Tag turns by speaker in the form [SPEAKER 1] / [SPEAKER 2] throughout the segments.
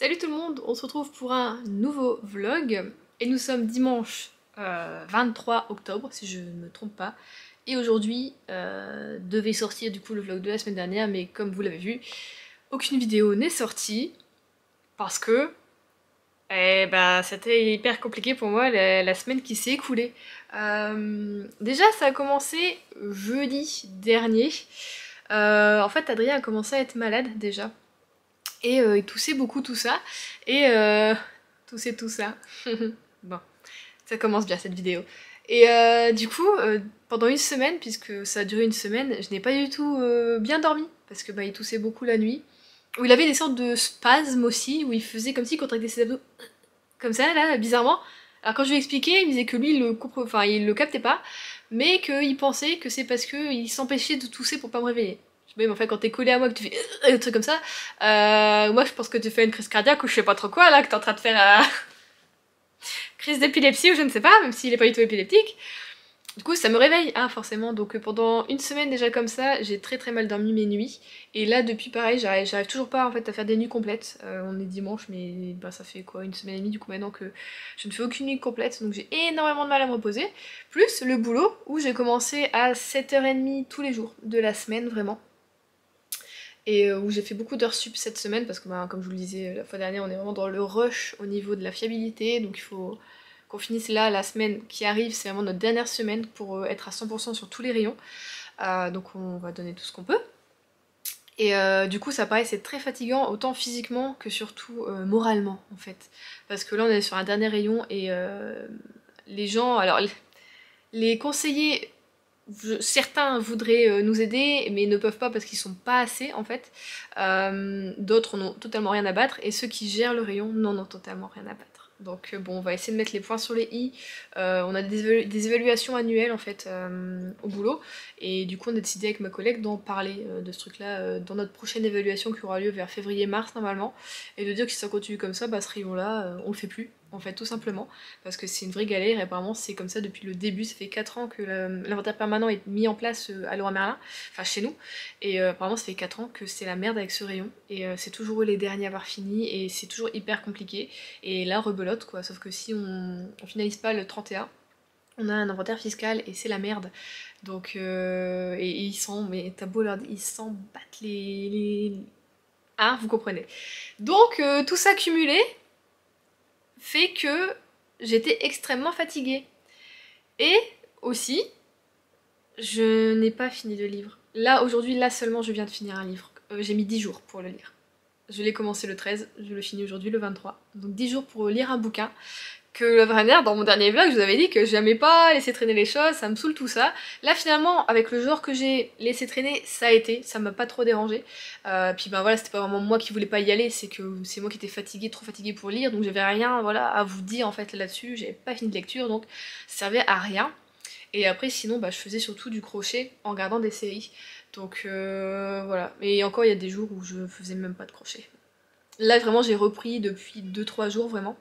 [SPEAKER 1] Salut tout le monde, on se retrouve pour un nouveau vlog et nous sommes dimanche 23 octobre si je ne me trompe pas. Et aujourd'hui devait sortir du coup le vlog de la semaine dernière, mais comme vous l'avez vu, aucune vidéo n'est sortie parce que c'était hyper compliqué pour moi la semaine qui s'est écoulée. Déjà ça a commencé jeudi dernier. En fait Adrien a commencé à être malade déjà. Et il toussait beaucoup tout ça. Et toussait tout ça. Bon, ça commence bien cette vidéo. Et du coup, pendant une semaine, puisque ça a duré une semaine, je n'ai pas du tout bien dormi. Parce que bah, il toussait beaucoup la nuit. Où il avait des sortes de spasmes aussi, où il faisait comme s'il contractait ses abdos. Comme ça, là, bizarrement. Alors quand je lui ai expliqué, il me disait que lui, il le captait pas. Mais qu'il pensait que c'est parce qu'il s'empêchait de tousser pour pas me réveiller. Mais en fait, quand t'es collé à moi, que tu fais un truc comme ça, moi je pense que tu fais une crise cardiaque ou je sais pas trop quoi là, que t'es en train de faire crise d'épilepsie ou je ne sais pas, même s'il est pas du tout épileptique. Du coup, ça me réveille, hein, forcément. Donc pendant une semaine déjà comme ça, j'ai très mal dormi mes nuits. Et là, depuis pareil, j'arrive toujours pas en fait à faire des nuits complètes. On est dimanche, mais bah, ça fait quoi, une semaine et demie du coup maintenant que je ne fais aucune nuit complète. Donc j'ai énormément de mal à me reposer. Plus le boulot où j'ai commencé à 7h30 tous les jours de la semaine vraiment. Et où j'ai fait beaucoup d'heures sup cette semaine parce que bah, comme je vous le disais la fois dernière, on est vraiment dans le rush au niveau de la fiabilité, donc il faut qu'on finisse là la semaine qui arrive, c'est vraiment notre dernière semaine pour être à 100% sur tous les rayons, donc on va donner tout ce qu'on peut. Et du coup ça paraît c'est très fatigant autant physiquement que surtout moralement en fait, parce que là on est sur un dernier rayon et les gens, alors les conseillers, certains voudraient nous aider mais ne peuvent pas parce qu'ils sont pas assez en fait. D'autres n'ont totalement rien à battre et ceux qui gèrent le rayon n'en ont totalement rien à battre. Donc bon, on va essayer de mettre les points sur les i. On a des évaluations annuelles en fait au boulot et du coup on a décidé avec ma collègue d'en parler de ce truc là dans notre prochaine évaluation qui aura lieu vers février-mars normalement, et de dire que si ça continue comme ça, bah ce rayon là on le fait plus en fait, tout simplement, parce que c'est une vraie galère et apparemment c'est comme ça depuis le début. Ça fait 4 ans que l'inventaire permanent est mis en place à Leroy Merlin, enfin chez nous, et apparemment ça fait 4 ans que c'est la merde avec ce rayon, et c'est toujours eux les derniers à avoir fini, et c'est toujours hyper compliqué, et là rebelote quoi, sauf que si on finalise pas le 31, on a un inventaire fiscal et c'est la merde. Donc, et ils s'en, mais t'as beau leur dire, ils s'en battent les... Hein, vous comprenez. Donc, tout ça cumulé fait que j'étais extrêmement fatiguée. Et aussi, je n'ai pas fini le livre. Là, aujourd'hui, là seulement, je viens de finir un livre. J'ai mis 10 jours pour le lire. Je l'ai commencé le 13, je le finis aujourd'hui le 23. Donc 10 jours pour lire un bouquin. Que la vraie merde, dans mon dernier vlog, je vous avais dit que j'aimais pas laisser traîner les choses, ça me saoule tout ça. Là finalement, avec le genre que j'ai laissé traîner, ça a été, ça m'a pas trop dérangé. Puis ben voilà, c'était pas vraiment moi qui voulais pas y aller, c'est que c'est moi qui étais fatiguée, trop fatiguée pour lire, donc j'avais rien voilà, à vous dire en fait là-dessus, j'avais pas fini de lecture, donc ça servait à rien. Et après sinon, bah, je faisais surtout du crochet en regardant des séries. Donc voilà, et encore il y a des jours où je faisais même pas de crochet. Là vraiment j'ai repris depuis 2-3 jours vraiment.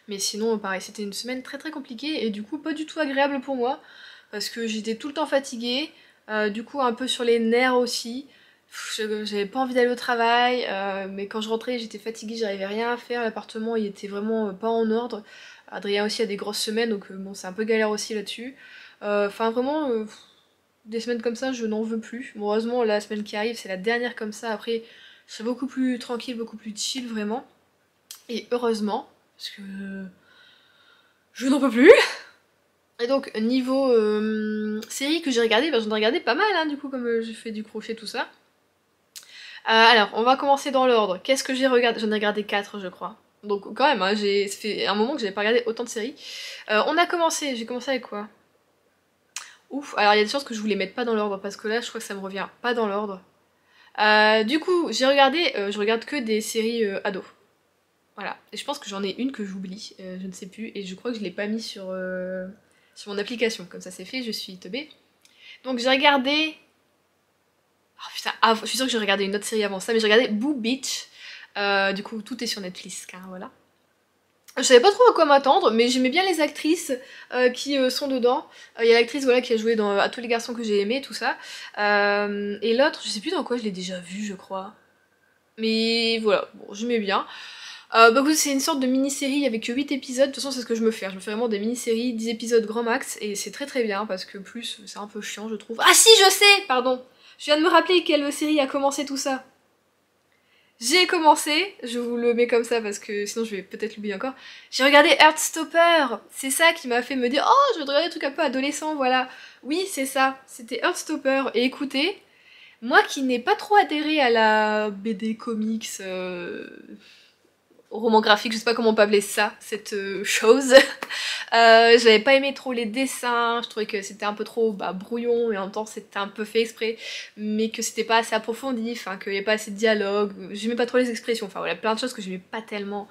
[SPEAKER 1] Mais sinon, pareil, c'était une semaine très compliquée et du coup pas du tout agréable pour moi parce que j'étais tout le temps fatiguée, du coup un peu sur les nerfs aussi. J'avais pas envie d'aller au travail, mais quand je rentrais j'étais fatiguée, j'arrivais rien à faire, l'appartement il était vraiment pas en ordre. Adrien aussi a des grosses semaines donc bon c'est un peu galère aussi là-dessus. Enfin vraiment, des semaines comme ça je n'en veux plus. Bon, heureusement la semaine qui arrive c'est la dernière comme ça, après je serai beaucoup plus tranquille, beaucoup plus chill vraiment. Et heureusement, parce que je n'en peux plus. Et donc niveau série que j'ai regardé, bah, j'en ai regardé pas mal hein, du coup comme j'ai fait du crochet tout ça. Alors on va commencer dans l'ordre. Qu'est-ce que j'ai regardé? J'en ai regardé 4 je crois. Donc quand même, hein, ça fait un moment que j'avais pas regardé autant de séries. J'ai commencé avec quoi? Ouf, alors il y a des chances que je voulais mettre pas dans l'ordre parce que là je crois que ça me revient pas dans l'ordre. Du coup j'ai regardé, je regarde que des séries ados. Voilà, et je pense que j'en ai une que j'oublie, je ne sais plus, et je crois que je l'ai pas mis sur mon application, comme ça c'est fait, je suis teubée. Donc j'ai regardé... Oh putain, je suis sûre que j'ai regardé une autre série avant ça, mais j'ai regardé Boo Beach, du coup tout est sur Netflix, car voilà. Je savais pas trop à quoi m'attendre, mais j'aimais bien les actrices qui sont dedans. Il y a l'actrice voilà, qui a joué dans À tous les garçons que j'ai aimé, tout ça. Et l'autre, je sais plus dans quoi je l'ai déjà vue, je crois. Mais voilà, bon, j'aimais bien. Bah écoute, c'est une sorte de mini-série avec 8 épisodes, de toute façon c'est ce que je me fais. Je me fais vraiment des mini-séries, 10 épisodes grand max, et c'est très bien, parce que plus, c'est un peu chiant je trouve. Ah si, je sais, pardon. Je viens de me rappeler quelle série a commencé tout ça. J'ai commencé, je vous le mets comme ça parce que sinon je vais peut-être l'oublier encore. J'ai regardé Heartstopper, c'est ça qui m'a fait me dire oh je vais regarder des trucs un peu adolescents, voilà. Oui c'est ça, c'était Heartstopper. Et écoutez, moi qui n'ai pas trop adhéré à la BD comics, roman graphique, je sais pas comment on peut appeler ça, cette chose. J'avais pas aimé trop les dessins, je trouvais que c'était un peu trop brouillon et en même temps c'était un peu fait exprès, mais que c'était pas assez approfondi, enfin qu'il y avait pas assez de dialogue, j'aimais pas trop les expressions, enfin voilà, plein de choses que j'aimais pas tellement,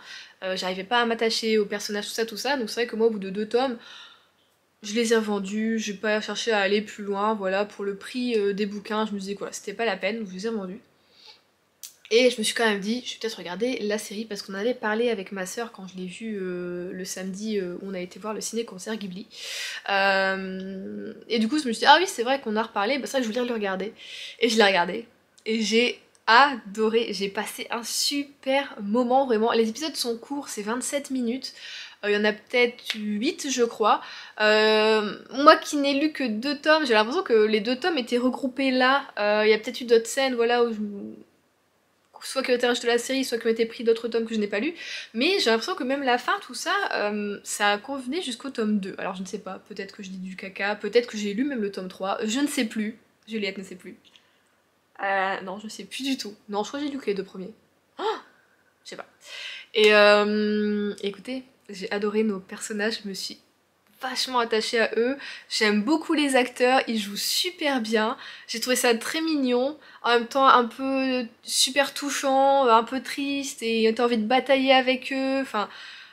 [SPEAKER 1] j'arrivais pas à m'attacher aux personnages, tout ça, donc c'est vrai que moi au bout de 2 tomes, je les ai revendus, j'ai pas cherché à aller plus loin, voilà, pour le prix des bouquins, je me disais que voilà, c'était pas la peine, donc je les ai revendus. Et je me suis quand même dit, je vais peut-être regarder la série parce qu'on en avait parlé avec ma soeur quand je l'ai vue le samedi où on a été voir le ciné-concert Ghibli. Et du coup, je me suis dit, ah oui, c'est vrai qu'on a reparlé, bah c'est vrai que je voulais le regarder. Et je l'ai regardé. Et j'ai adoré, j'ai passé un super moment vraiment. Les épisodes sont courts, c'est 27 minutes. Il y en a peut-être 8 je crois. Moi qui n'ai lu que 2 tomes, j'ai l'impression que les 2 tomes étaient regroupés là. Il y a peut-être eu d'autres scènes voilà, où soit qui ont été rachetés de la série, soit qui ont été pris d'autres tomes que je n'ai pas lus. Mais j'ai l'impression que même la fin, tout ça, ça convenait jusqu'au tome 2. Alors je ne sais pas, peut-être que je dis du caca, peut-être que j'ai lu même le tome 3, je ne sais plus. Juliette ne sait plus. Non, je ne sais plus du tout. Non, je crois que j'ai lu que les 2 premiers. Oh, je sais pas. Et écoutez, j'ai adoré nos personnages, je me suis vachement attachée à eux. J'aime beaucoup les acteurs, ils jouent super bien. J'ai trouvé ça très mignon, en même temps un peu super touchant, un peu triste, et t'as envie de batailler avec eux. Enfin,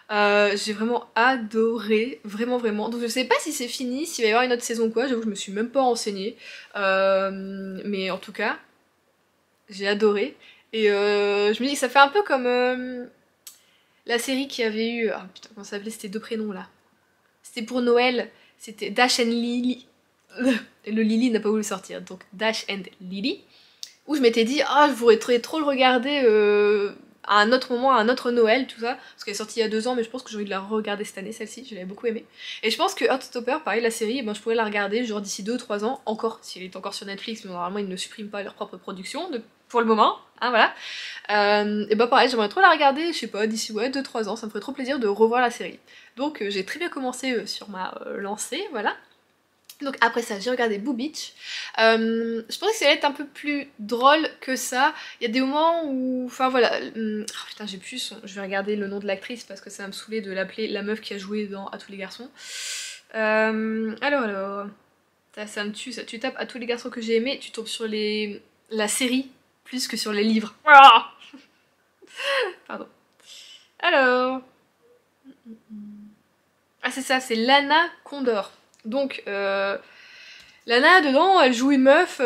[SPEAKER 1] j'ai vraiment adoré, vraiment vraiment. Donc je sais pas si c'est fini, s'il va y avoir une autre saison ou quoi, j'avoue que je me suis même pas renseignée. Mais en tout cas, j'ai adoré. Et je me dis que ça fait un peu comme la série qui avait eu... Ah putain, comment ça s'appelait? C'était 2 prénoms là. C'était pour Noël, c'était Dash and Lily. Le Lily n'a pas voulu sortir, donc Dash and Lily. Où je m'étais dit, ah, je voudrais trop le regarder à un autre moment, à un autre Noël, tout ça. Parce qu'elle est sortie il y a 2 ans, mais je pense que j'ai envie de la re-regarder cette année, celle-ci, je l'avais beaucoup aimée. Et je pense que Heartstopper, pareil, la série, eh ben, je pourrais la regarder genre d'ici 2 ou 3 ans, encore, si elle est encore sur Netflix, mais normalement ils ne suppriment pas leur propre production, pour le moment, hein, voilà. Et bah pareil, j'aimerais trop la regarder, je sais pas, d'ici 2-3 ans, ça me ferait trop plaisir de revoir la série. Donc j'ai très bien commencé sur ma lancée, voilà. Donc après ça, j'ai regardé Boo Beach. Je pensais que ça allait être un peu plus drôle que ça. Il y a des moments où... Enfin voilà... Oh, putain, j'ai plus je vais regarder le nom de l'actrice parce que ça va me saouler de l'appeler la meuf qui a joué dans À tous les garçons. Alors... Ça me tue, ça. Tu tapes À tous les garçons que j'ai aimés, tu tombes sur la série plus que sur les livres. Ah pardon. Alors... Ah c'est ça, c'est Lana Condor. Donc, Lana, dedans, elle joue une meuf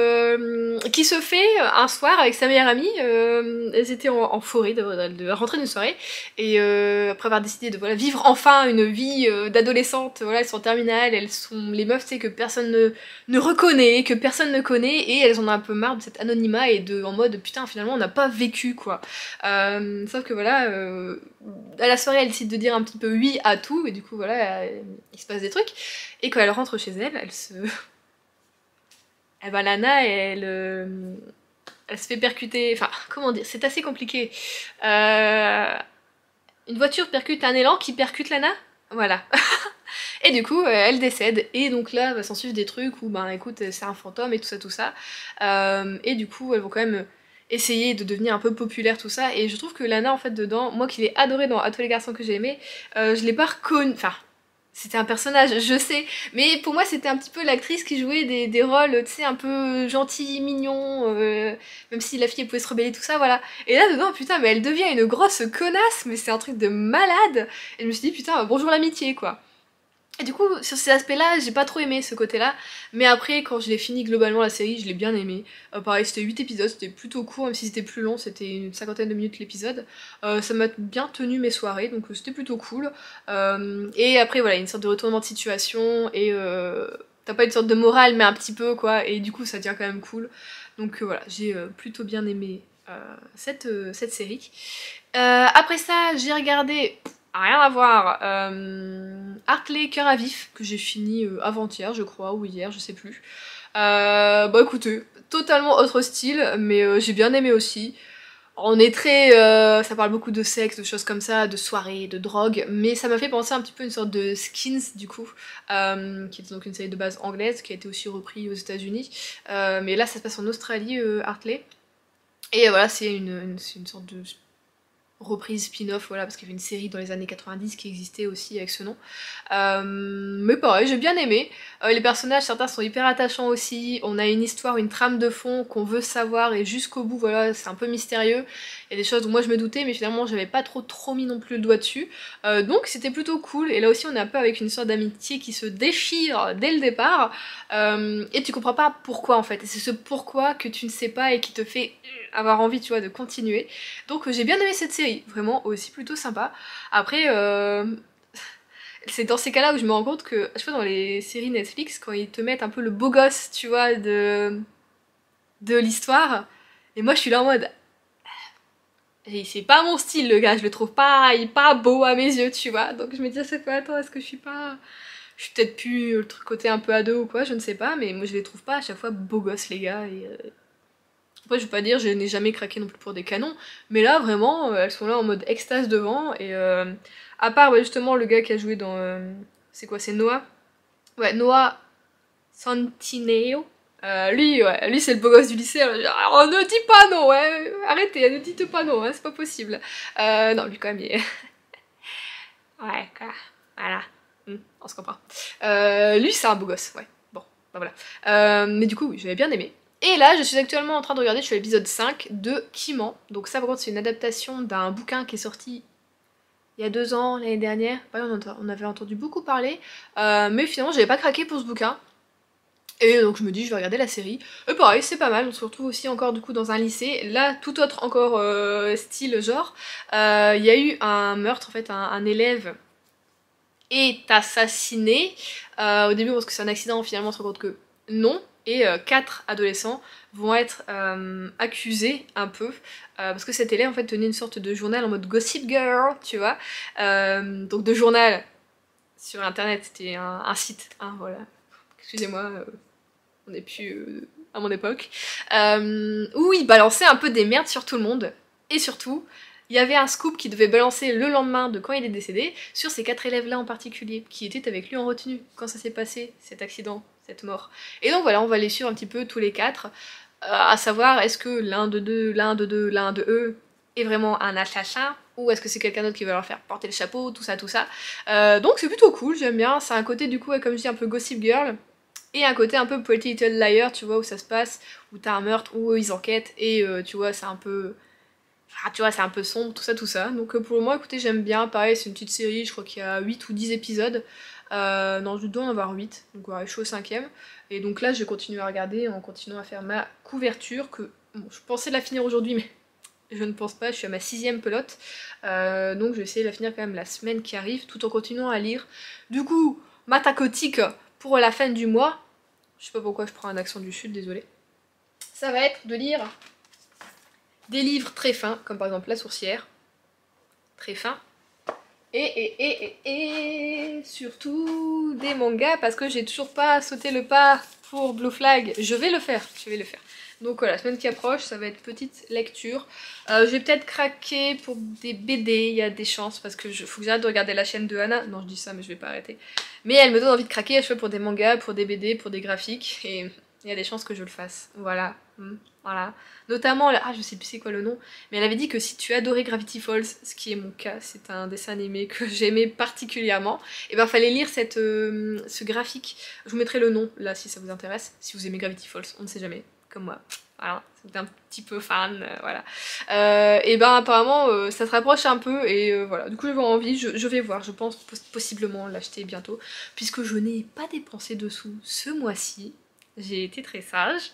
[SPEAKER 1] qui se fait un soir avec sa meilleure amie. Elles étaient en forêt, de rentrer d'une soirée. Et après avoir décidé de voilà, vivre enfin une vie d'adolescente, voilà, elles sont en terminale, elles sont les meufs, tu sais, que personne ne reconnaît, que personne ne connaît. Et elles en ont un peu marre de cet anonymat et en mode putain, finalement, on n'a pas vécu, quoi. Sauf que voilà, à la soirée, elle décide de dire un petit peu oui à tout. Et du coup, voilà, il se passe des trucs. Et quand elle rentre chez elle, elle se... Eh ben Lana, elle se fait percuter, enfin comment dire, c'est assez compliqué. Une voiture percute un élan qui percute Lana, voilà. Et du coup, elle décède, et donc là, va s'en suivre des trucs où, ben écoute, c'est un fantôme et tout ça. Et du coup, elles vont quand même essayer de devenir un peu populaire, tout ça. Et je trouve que Lana, en fait, dedans, moi qui l'ai adorée dans À tous les garçons que j'ai aimé, je l'ai pas reconnue, enfin... C'était un personnage, je sais, mais pour moi c'était un petit peu l'actrice qui jouait des rôles, tu sais, un peu gentils, mignons, même si la fille elle pouvait se rebeller, tout ça, voilà. Et là dedans, putain, mais elle devient une grosse connasse, mais c'est un truc de malade. Et je me suis dit, putain, bonjour l'amitié, quoi. Et du coup, sur ces aspects-là, j'ai pas trop aimé ce côté-là, mais après, quand je l'ai fini globalement la série, je l'ai bien aimé. Pareil, c'était 8 épisodes, c'était plutôt court, même si c'était plus long, c'était une 50aine de minutes l'épisode. Ça m'a bien tenu mes soirées, donc c'était plutôt cool. Et après, voilà, une sorte de retournement de situation, et t'as pas une sorte de morale, mais un petit peu, quoi, et du coup, ça devient quand même cool. Donc voilà, j'ai plutôt bien aimé cette série. Après ça, j'ai regardé, rien à voir, Hartley Cœur à vif, que j'ai fini avant-hier, je crois, ou hier, je sais plus. Bah écoutez, totalement autre style, mais j'ai bien aimé aussi. On est très... ça parle beaucoup de sexe, de choses comme ça, de soirées, de drogue, mais ça m'a fait penser un petit peu à une sorte de Skins, du coup, qui est donc une série de base anglaise, qui a été aussi reprise aux États-Unis. Mais là, ça se passe en Australie, Hartley. Et voilà, c'est une sorte de reprise spin-off, voilà, parce qu'il y avait une série dans les années 90 qui existait aussi avec ce nom. Mais pareil, j'ai bien aimé. Les personnages, certains sont hyper attachants aussi. On a une histoire, une trame de fond qu'on veut savoir et jusqu'au bout, voilà, c'est un peu mystérieux. Il y a des choses dont moi je me doutais, mais finalement j'avais pas trop mis non plus le doigt dessus. Donc c'était plutôt cool. Et là aussi, on est un peu avec une sorte d'amitié qui se déchire dès le départ. Et tu comprends pas pourquoi en fait. Et c'est ce pourquoi que tu ne sais pas et qui te fait avoir envie, tu vois, de continuer. Donc j'ai bien aimé cette série, vraiment aussi plutôt sympa. Après, c'est dans ces cas-là où je me rends compte que, je sais pas, dans les séries Netflix, quand ils te mettent un peu le beau gosse, tu vois, de l'histoire, et moi je suis là en mode, et c'est pas mon style le gars, je le trouve pas, il est pas beau à mes yeux, tu vois. Donc je me dis à chaque fois, attends, est-ce que je suis pas... Je suis peut-être plus le truc côté un peu ado ou quoi, je ne sais pas, mais moi je les trouve pas à chaque fois beaux gosses les gars, et... Après, je vais pas dire, je n'ai jamais craqué non plus pour des canons, mais là, vraiment, elles sont là en mode extase devant, et à part, ouais, justement, le gars qui a joué dans... c'est quoi, c'est Noah? Ouais, Noah Centineo. Lui, ouais, lui c'est le beau gosse du lycée, alors, genre, oh, ne dis pas non, ouais, arrêtez, ne dites pas non, hein, c'est pas possible. Non, lui quand même, il est... ouais, quoi, voilà, on se comprend. Lui, c'est un beau gosse, ouais, bon, bah voilà. Mais du coup, oui, j'avais bien aimé. Et là, je suis actuellement en train de regarder, je suis à l'épisode 5 de Kiman. Donc ça, par contre, c'est une adaptation d'un bouquin qui est sorti il y a 2 ans, l'année dernière. Ouais, on avait entendu beaucoup parler. Mais finalement, j'avais pas craqué pour ce bouquin. Et donc je me dis, je vais regarder la série. Et pareil, c'est pas mal. On se retrouve aussi encore du coup dans un lycée. Là, tout autre encore style genre. Il y a eu un meurtre, en fait, un élève est assassiné. Au début, on pense que c'est un accident, finalement, on se rend compte que non. Et 4 adolescents vont être accusés un peu. Parce que cet élève, en fait, tenait une sorte de journal en mode Gossip Girl, tu vois. Donc de journal sur internet, c'était un site, hein, voilà. Excusez-moi, on n'est plus à mon époque. Où il balançait un peu des merdes sur tout le monde. Et surtout, il y avait un scoop qui devait balancer le lendemain de quand il est décédé sur ces 4 élèves-là en particulier, qui étaient avec lui en retenue quand ça s'est passé, cet accident, cette mort. Et donc voilà, on va les suivre un petit peu tous les 4, à savoir est-ce que l'un de eux est vraiment un assassin, ou est-ce que c'est quelqu'un d'autre qui va leur faire porter le chapeau, tout ça, tout ça. Donc c'est plutôt cool, j'aime bien, c'est un côté du coup, comme je dis, un peu Gossip Girl, et un côté un peu Pretty Little Liar, tu vois, où ça se passe, où t'as un meurtre, où ils enquêtent, et tu vois, c'est un peu... Ah, tu vois, c'est un peu sombre, tout ça, tout ça. Donc pour moi, écoutez, j'aime bien. Pareil, c'est une petite série, je crois qu'il y a 8 ou 10 épisodes. Non, je dois en avoir 8, donc ouais, je suis au 5ème. Et donc là, je vais continuer à regarder en continuant à faire ma couverture, que bon, je pensais la finir aujourd'hui, mais je ne pense pas, je suis à ma 6ème pelote. Donc je vais essayer de la finir quand même la semaine qui arrive, tout en continuant à lire. Du coup, ma tacotique pour la fin du mois, je sais pas pourquoi je prends un accent du sud, désolé. Ça va être de lire des livres très fins, comme par exemple La Sourcière, très fin, et surtout des mangas, parce que j'ai toujours pas sauté le pas pour Blue Flag. Je vais le faire, je vais le faire. Donc voilà, la semaine qui approche, ça va être petite lecture. Je vais peut-être craquer pour des BD, il y a des chances, parce que faut que j'arrête de regarder la chaîne de Hana. Non, je dis ça, mais je vais pas arrêter. Mais elle me donne envie de craquer à chaque fois pour des mangas, pour des BD, pour des graphiques, et il y a des chances que je le fasse. Voilà. Voilà. Notamment, ah je sais plus c'est quoi le nom, mais elle avait dit que si tu adorais Gravity Falls, ce qui est mon cas, c'est un dessin animé que j'aimais particulièrement, et ben fallait lire ce graphique. Je vous mettrai le nom là si ça vous intéresse, si vous aimez Gravity Falls, on ne sait jamais, comme moi. Voilà, c'est un petit peu fan, voilà. Et ben apparemment ça se rapproche un peu et voilà, du coup j'ai vraiment envie, je vais voir, je pense possiblement l'acheter bientôt, puisque je n'ai pas dépensé de sous ce mois-ci, j'ai été très sage.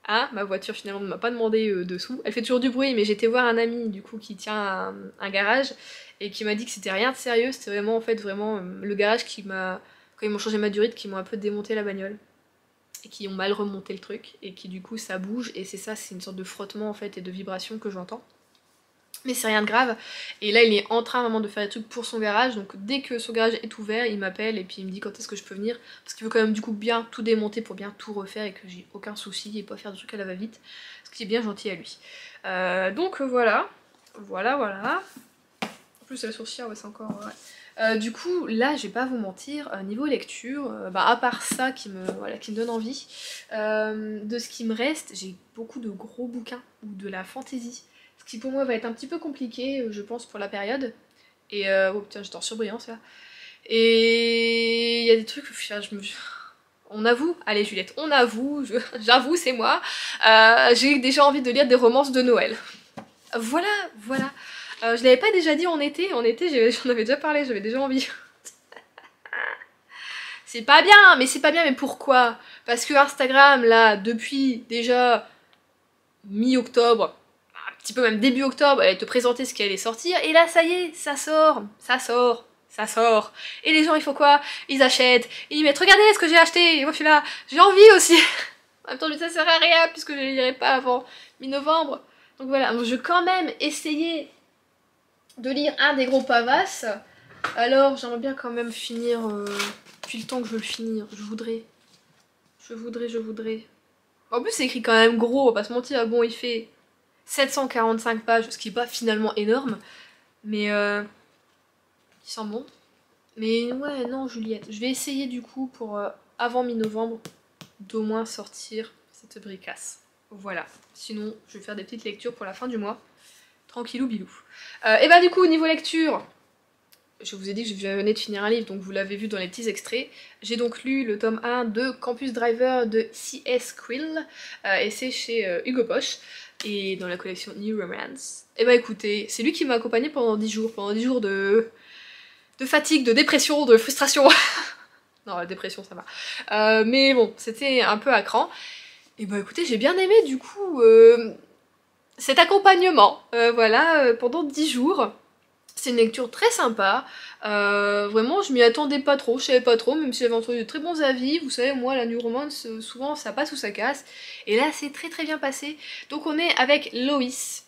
[SPEAKER 1] Ah, ma voiture finalement ne m'a pas demandé dessous. Elle fait toujours du bruit, mais j'étais voir un ami du coup qui tient un garage et qui m'a dit que c'était rien de sérieux, c'était vraiment en fait vraiment le garage qui m'a... Quand ils m'ont changé ma durite, qui m'ont un peu démonté la bagnole. et qui ont mal remonté le truc, et qui du coup ça bouge, et c'est ça, c'est une sorte de frottement en fait et de vibration que j'entends. Mais c'est rien de grave, et là il est en train vraiment de faire des trucs pour son garage, donc dès que son garage est ouvert, il m'appelle et puis il me dit quand est-ce que je peux venir, parce qu'il veut quand même du coup bien tout démonter pour bien tout refaire et que j'ai aucun souci et pas faire des trucs à la va-vite, ce qui est bien gentil à lui. Donc voilà, voilà. En plus la sourcière, ouais, c'est encore... Ouais. Du coup, là, je vais pas vous mentir, niveau lecture, à part ça qui me donne envie, de ce qui me reste, j'ai beaucoup de gros bouquins ou de la fantasy. Ce qui pour moi va être un petit peu compliqué, je pense, pour la période. Et oh putain, j'étais en surbrillance là. Et il y a des trucs, on avoue, allez Juliette, on avoue, j'avoue, c'est moi. J'ai déjà envie de lire des romances de Noël. Voilà. Je l'avais pas déjà dit en été, j'en avais déjà parlé, j'avais déjà envie. C'est pas bien, mais pourquoi? Parce que Instagram, là, depuis déjà mi-octobre, un petit peu même début octobre, elle te présentait ce qui allait sortir, et là, ça y est, ça sort. Et les gens, ils font quoi? Ils achètent, et ils mettent, regardez ce que j'ai acheté, et moi je suis là, j'ai envie aussi. En même temps, ça sert à rien, puisque je ne lirai pas avant mi-novembre. Donc voilà, je vais quand même essayer de lire un des gros pavasses. Alors, j'aimerais bien quand même finir, depuis le temps que je veux le finir, je voudrais. En plus, c'est écrit quand même gros, on va pas se mentir, bon, il fait 745 pages, ce qui est pas finalement énorme, mais il sent bon. Mais ouais, non, Juliette, je vais essayer du coup pour, avant mi-novembre, d'au moins sortir cette bricasse. Voilà, sinon, je vais faire des petites lectures pour la fin du mois. Tranquillou bilou. Et bah du coup, au niveau lecture, je vous ai dit que je venais de finir un livre, donc vous l'avez vu dans les petits extraits. J'ai donc lu le tome 1 de Campus Driver de C.S. Quill, et c'est chez Hugo Boss, et dans la collection New Romance. Et bah écoutez, c'est lui qui m'a accompagnée pendant 10 jours de fatigue, de dépression, de frustration. Non, la dépression ça va. Mais bon, c'était un peu à cran. Et bah écoutez, j'ai bien aimé du coup cet accompagnement, voilà, pendant 10 jours. C'est une lecture très sympa, vraiment je m'y attendais pas trop, je savais pas trop, même si j'avais entendu de très bons avis, vous savez moi la New Romance souvent ça passe ou ça casse, et là c'est très bien passé. Donc on est avec Loïs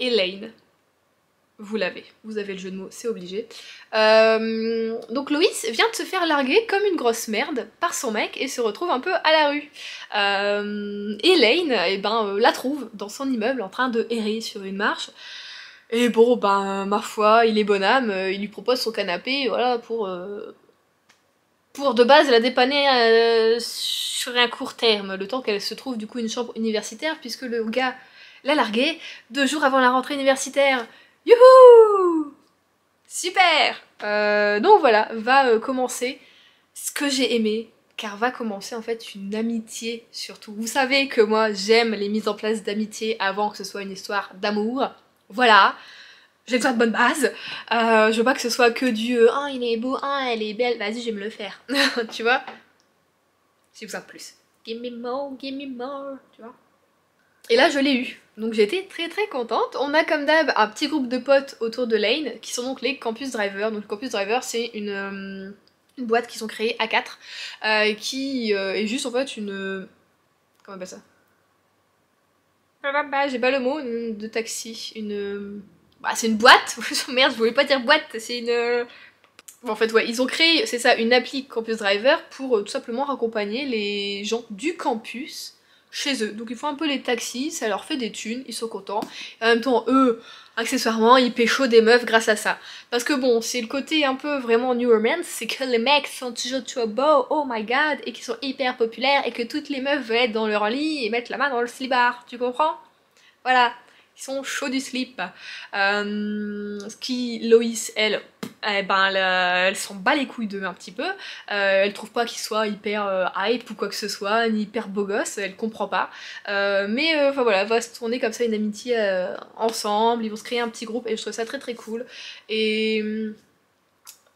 [SPEAKER 1] et Lane, vous avez le jeu de mots, c'est obligé. Donc Loïs vient de se faire larguer comme une grosse merde par son mec et se retrouve un peu à la rue. Et Lane, eh ben, la trouve dans son immeuble en train de errer sur une marche. Et bon, ben, ma foi, il est bon âme, il lui propose son canapé, voilà, pour de base la dépanner sur un court terme, le temps qu'elle se trouve du coup une chambre universitaire, puisque le gars l'a larguée 2 jours avant la rentrée universitaire. Youhou! Super! Donc voilà, va commencer ce que j'ai aimé, car va commencer en fait une amitié surtout. Vous savez que moi j'aime les mises en place d'amitié avant que ce soit une histoire d'amour. Voilà, j'ai besoin de bonnes bases. Je veux pas que ce soit que du ah il est beau, ah elle est belle, vas-y je vais me le faire. Tu vois? J'ai besoin de plus. Give me more, tu vois? Et là je l'ai eu. Donc j'ai été très contente. On a comme d'hab un petit groupe de potes autour de Lane, qui sont donc les Campus Driver. Donc Campus Driver c'est une boîte qu'ils ont créée à 4, qui est juste en fait une... Comment on appelle ça? J'ai pas le mot, de taxi, c'est une boîte. Merde, je voulais pas dire boîte, c'est une... Bon, en fait, ouais, ils ont créé, c'est ça, une appli Campus Driver pour tout simplement raccompagner les gens du campus chez eux. Donc ils font un peu les taxis, ça leur fait des thunes, ils sont contents. Et en même temps, eux, accessoirement, ils pécho des meufs grâce à ça. Parce que bon, c'est le côté un peu vraiment New Romance, c'est que les mecs sont toujours trop beaux, oh my god, et qu'ils sont hyper populaires, et que toutes les meufs veulent être dans leur lit et mettre la main dans le slibard, tu comprends? Voilà, ils sont chauds du slip. Loïs, elle s'en bat les couilles d'eux un petit peu. Elle trouve pas qu'ils soient hyper hype ou quoi que ce soit, ni hyper beau gosse, elle comprend pas. Mais enfin voilà, va se tourner comme ça une amitié ensemble, ils vont se créer un petit groupe et je trouve ça très cool. Et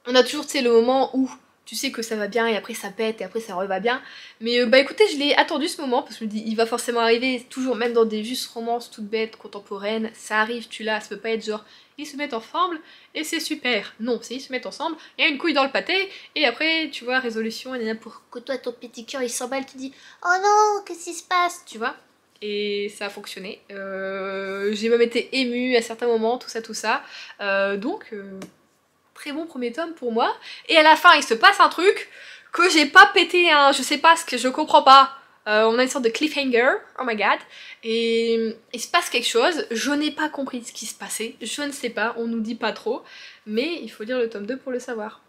[SPEAKER 1] on a toujours, tu sais, le moment où tu sais que ça va bien et après ça pète et après ça va bien. Mais bah écoutez, je l'ai attendu ce moment parce que je me dis il va forcément arriver, toujours même dans des juste romances toutes bêtes, contemporaines, ça arrive, tu l'as, ça peut pas être genre ils se mettent ensemble et c'est super. Non, c'est ils se mettent ensemble, il y a une couille dans le pâté et après, tu vois, résolution, et pour que toi, ton petit cœur, il s'emballe, tu dis « Oh non, qu'est-ce qui se passe ?» Tu vois. Et ça a fonctionné. J'ai même été émue à certains moments, tout ça. Donc, très bon premier tome pour moi. Et à la fin, il se passe un truc que j'ai pas pété, hein, je sais pas ce que je comprends pas. On a une sorte de cliffhanger, oh my god, et il se passe quelque chose, je n'ai pas compris ce qui se passait, je ne sais pas, on nous dit pas trop, mais il faut lire le tome 2 pour le savoir.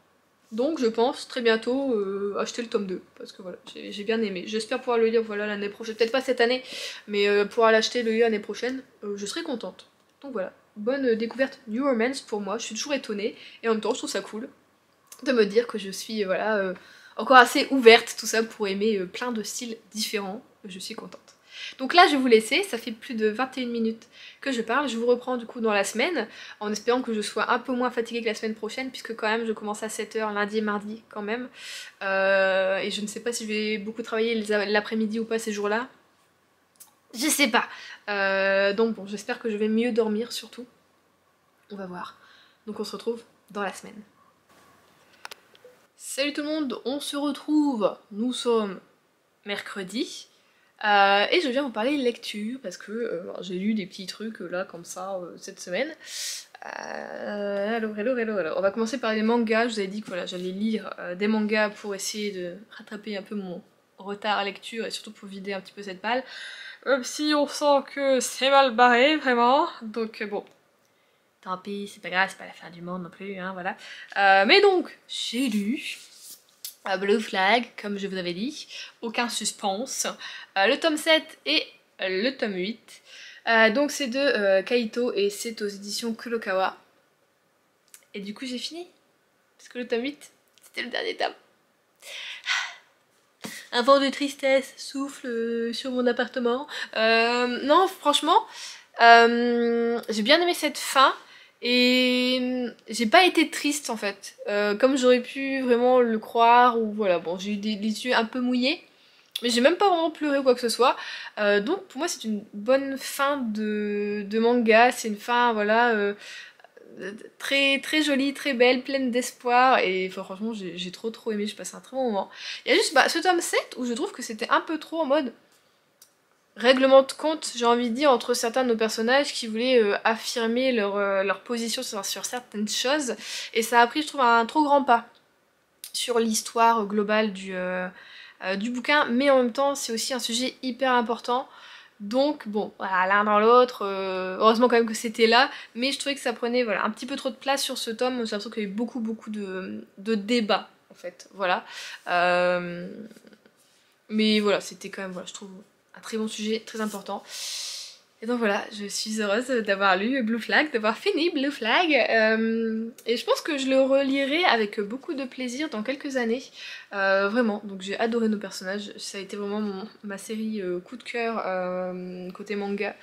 [SPEAKER 1] Donc je pense très bientôt acheter le tome 2, parce que voilà, j'ai bien aimé. J'espère pouvoir le lire voilà, l'année prochaine, peut-être pas cette année, mais pouvoir l'acheter le lire l'année prochaine, je serai contente. Donc voilà, bonne découverte New Romance pour moi, je suis toujours étonnée, et en même temps je trouve ça cool de me dire que je suis voilà encore assez ouverte tout ça pour aimer plein de styles différents, je suis contente. Donc là je vais vous laisser, ça fait plus de 21 minutes que je parle, je vous reprends du coup dans la semaine, en espérant que je sois un peu moins fatiguée que la semaine prochaine, puisque quand même je commence à 7 h lundi et mardi quand même, et je ne sais pas si je vais beaucoup travailler l'après-midi ou pas ces jours-là, je sais pas, donc bon j'espère que je vais mieux dormir surtout, on va voir, donc on se retrouve dans la semaine. Salut tout le monde, on se retrouve, nous sommes mercredi, et je viens vous parler lecture parce que j'ai lu des petits trucs là comme ça cette semaine. Alors, on va commencer par les mangas. Je vous avais dit que voilà, j'allais lire des mangas pour essayer de rattraper un peu mon retard à lecture et surtout pour vider un petit peu cette balle. Même si on sent que c'est mal barré vraiment, donc bon. Tant pis, c'est pas grave, c'est pas la fin du monde non plus, hein, voilà. Mais donc, j'ai lu Blue Flag, comme je vous avais dit, aucun suspense, le tome 7 et le tome 8. Donc c'est de Kaito et c'est aux éditions Kurokawa. Et du coup j'ai fini, parce que le tome 8, c'était le dernier tome. Un vent de tristesse souffle sur mon appartement. Non, franchement, j'ai bien aimé cette fin. Et j'ai pas été triste en fait, comme j'aurais pu vraiment le croire, ou voilà, bon j'ai eu les yeux un peu mouillés, mais j'ai même pas vraiment pleuré ou quoi que ce soit, donc pour moi c'est une bonne fin de manga, c'est une fin voilà, très, très jolie, très belle, pleine d'espoir, et enfin, franchement j'ai trop aimé, j'ai passé un très bon moment. Il y a juste ce tome 7 où je trouve que c'était un peu trop en mode règlement de compte, j'ai envie de dire, entre certains de nos personnages qui voulaient affirmer leur position sur certaines choses, et ça a pris, je trouve, un trop grand pas sur l'histoire globale du bouquin, mais en même temps, c'est aussi un sujet hyper important, donc bon, voilà, l'un dans l'autre, heureusement quand même que c'était là, mais je trouvais que ça prenait voilà, un petit peu trop de place sur ce tome, j'ai l'impression qu'il y a eu beaucoup de débats, en fait, voilà. Mais voilà, c'était quand même, voilà, je trouve, un très bon sujet, très important. Et donc voilà, je suis heureuse d'avoir lu Blue Flag, d'avoir fini Blue Flag. Et je pense que je le relirai avec beaucoup de plaisir dans quelques années. Vraiment, donc j'ai adoré nos personnages. Ça a été vraiment ma série coup de cœur côté manga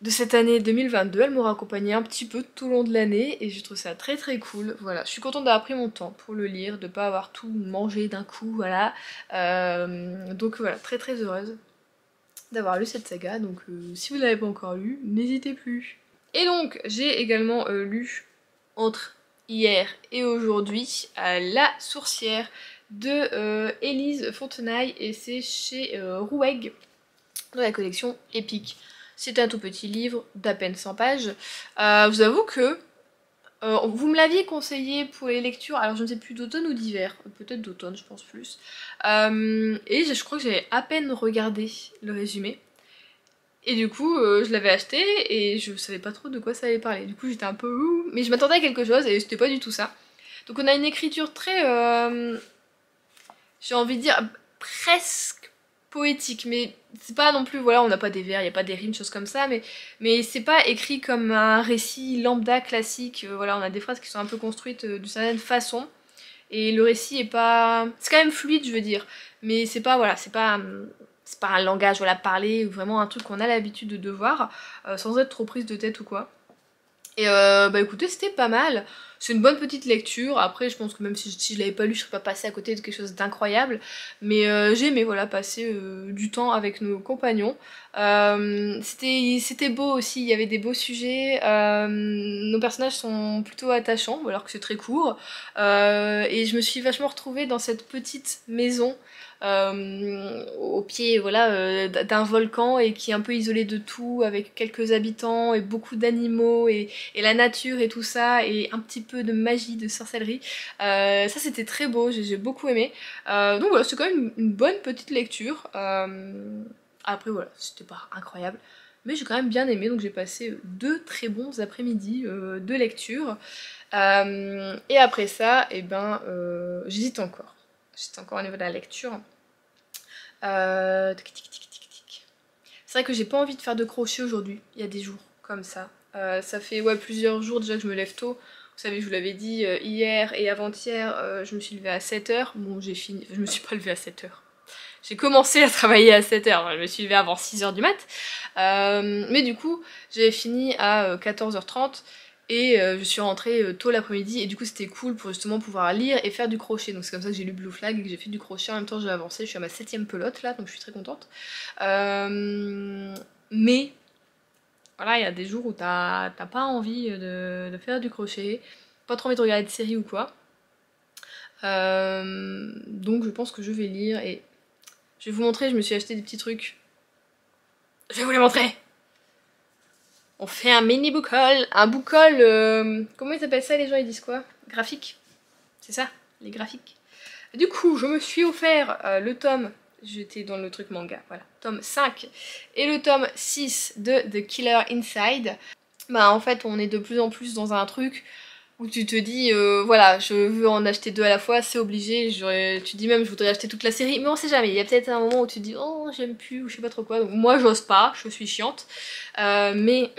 [SPEAKER 1] de cette année 2022. Elle m'aura accompagnée un petit peu tout au long de l'année et je trouve ça très cool. Voilà, je suis contente d'avoir pris mon temps pour le lire, de pas avoir tout mangé d'un coup, voilà. Donc voilà, très heureuse d'avoir lu cette saga, donc si vous ne l'avez pas encore lu, n'hésitez plus. Et donc j'ai également lu entre hier et aujourd'hui La Sourcière de Élise Fontenaille et c'est chez Roueg dans la collection Épique. C'est un tout petit livre d'à peine 100 pages. Je vous avoue que vous me l'aviez conseillé pour les lectures, alors je ne sais plus d'automne ou d'hiver, peut-être d'automne je pense plus. Et je crois que j'avais à peine regardé le résumé. Et du coup je l'avais acheté et je savais pas trop de quoi ça allait parler. Du coup j'étais un peu ouh, mais je m'attendais à quelque chose et c'était pas du tout ça. Donc on a une écriture très, j'ai envie de dire presque poétique, mais c'est pas non plus, voilà, on n'a pas des vers, il n'y a pas des rimes, choses comme ça, mais c'est pas écrit comme un récit lambda classique, voilà, on a des phrases qui sont un peu construites d'une certaine façon, et le récit est pas... c'est quand même fluide, je veux dire, mais c'est pas, voilà, c'est pas un langage, voilà, parlé, ou vraiment un truc qu'on a l'habitude de voir, sans être trop prise de tête ou quoi. Et bah écoutez, c'était pas mal. c'est une bonne petite lecture. Après je pense que même si je l'avais pas lu, je serais pas passée à côté de quelque chose d'incroyable. Mais j'ai aimé voilà, passer du temps avec nos compagnons. C'était beau aussi, il y avait des beaux sujets. Nos personnages sont plutôt attachants, alors que c'est très court. Et je me suis vachement retrouvée dans cette petite maison au pied voilà, d'un volcan et qui est un peu isolé de tout, avec quelques habitants et beaucoup d'animaux et la nature et tout ça, et un petit peu de magie, de sorcellerie. Ça c'était très beau, j'ai beaucoup aimé. Donc voilà, c'est quand même une bonne petite lecture. Après voilà, c'était pas incroyable, mais j'ai quand même bien aimé, donc j'ai passé 2 très bons après-midi de lecture. Et après ça, et ben, j'hésite encore. J'hésite encore au niveau de la lecture. Tic, tic, tic, tic, tic. C'est vrai que j'ai pas envie de faire de crochet aujourd'hui, il y a des jours comme ça. Ça fait ouais, plusieurs jours déjà que je me lève tôt. Vous savez, je vous l'avais dit, hier et avant-hier, je me suis levée à 7h. Bon, j'ai fini, je me suis pas levée à 7h. J'ai commencé à travailler à 7h, je me suis levée avant 6h du mat. Mais du coup, j'ai fini à 14h30 et je suis rentrée tôt l'après-midi et du coup c'était cool pour justement pouvoir lire et faire du crochet. Donc c'est comme ça que j'ai lu Blue Flag et que j'ai fait du crochet. En même temps j'ai avancé, je suis à ma 7ème pelote là, donc je suis très contente. Mais voilà, il y a des jours où t'as pas envie de faire du crochet, pas trop envie de regarder de séries ou quoi. Donc je pense que je vais lire et je vais vous montrer, je me suis acheté des petits trucs. Je vais vous les montrer. On fait un mini book haul. Un book haul, comment ils appellent ça les gens, ils disent quoi? Graphique. C'est ça, les graphiques. Du coup, je me suis offert le tome, j'étais dans le truc manga, voilà, tome 5 et le tome 6 de The Killer Inside. Bah en fait, on est de plus en plus dans un truc où tu te dis, voilà, je veux en acheter 2 à la fois, c'est obligé, tu dis même je voudrais acheter toute la série, mais on sait jamais, il y a peut-être un moment où tu te dis, oh j'aime plus, ou je sais pas trop quoi, donc moi j'ose pas, je suis chiante, mais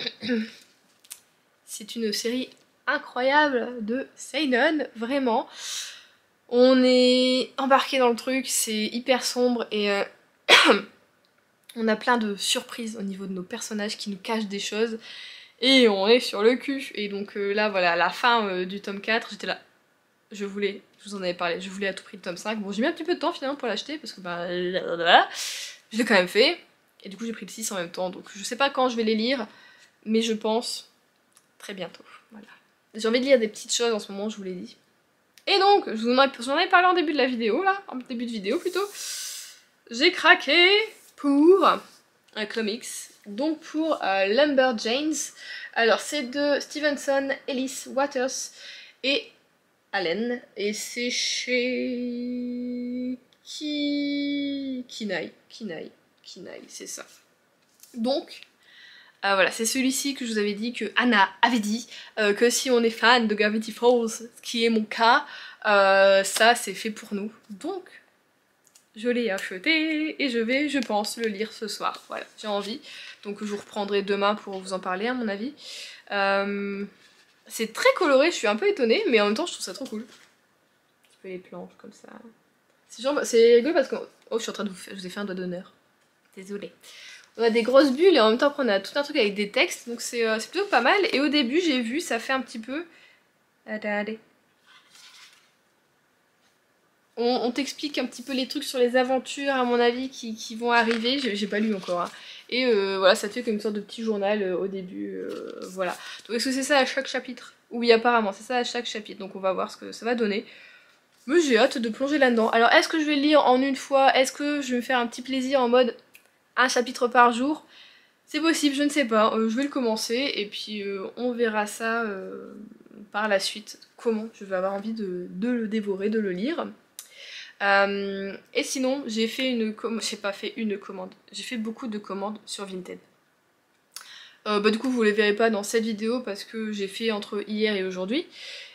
[SPEAKER 1] c'est une série incroyable de seinen, vraiment. On est embarqué dans le truc, c'est hyper sombre et on a plein de surprises au niveau de nos personnages qui nous cachent des choses et on est sur le cul. Et donc là voilà, à la fin du tome 4, j'étais là, je vous en avais parlé, je voulais à tout prix le tome 5. Bon, j'ai mis un petit peu de temps finalement pour l'acheter parce que bah je l'ai quand même fait. Et du coup j'ai pris le 6 en même temps, donc je sais pas quand je vais les lire, mais je pense très bientôt. Voilà. J'ai envie de lire des petites choses en ce moment, je vous l'ai dit. Et donc, je vous en ai parlé en début de la vidéo, là, en début de vidéo plutôt. J'ai craqué pour un comics, donc pour Lumberjanes. Alors, c'est de Stevenson, Ellis Waters et Allen, et c'est chez Kinaï, c'est ça. Donc, voilà, c'est celui-ci que je vous avais dit, que Anna avait dit, que si on est fan de Gravity Falls, ce qui est mon cas, ça c'est fait pour nous. Donc, je l'ai acheté et je vais, je pense, le lire ce soir. Voilà, j'ai envie. Donc je vous reprendrai demain pour vous en parler, à mon avis. C'est très coloré, je suis un peu étonnée, mais en même temps je trouve ça trop cool. Un petit peu les planches comme ça. C'est rigolo parce que... Oh, je suis en train de je vous ai fait un doigt d'honneur. Désolée. On a des grosses bulles et en même temps on a tout un truc avec des textes, donc c'est plutôt pas mal. Et au début j'ai vu, ça fait un petit peu... Regardez. On t'explique un petit peu les trucs sur les aventures à mon avis qui vont arriver, j'ai pas lu encore. Hein. Et voilà, ça te fait comme une sorte de petit journal au début, voilà. Donc est-ce que c'est ça à chaque chapitre? Oui, apparemment, c'est ça à chaque chapitre, donc on va voir ce que ça va donner. Mais j'ai hâte de plonger là-dedans. Alors est-ce que je vais le lire en une fois? Est-ce que je vais me faire un petit plaisir en mode un chapitre par jour? C'est possible, je ne sais pas. Je vais le commencer et puis on verra ça par la suite. Comment je vais avoir envie de le dévorer, de le lire. Et sinon, j'ai fait j'ai pas fait une commande, j'ai fait beaucoup de commandes sur Vinted. Bah du coup vous les verrez pas dans cette vidéo parce que j'ai fait entre hier et aujourd'hui.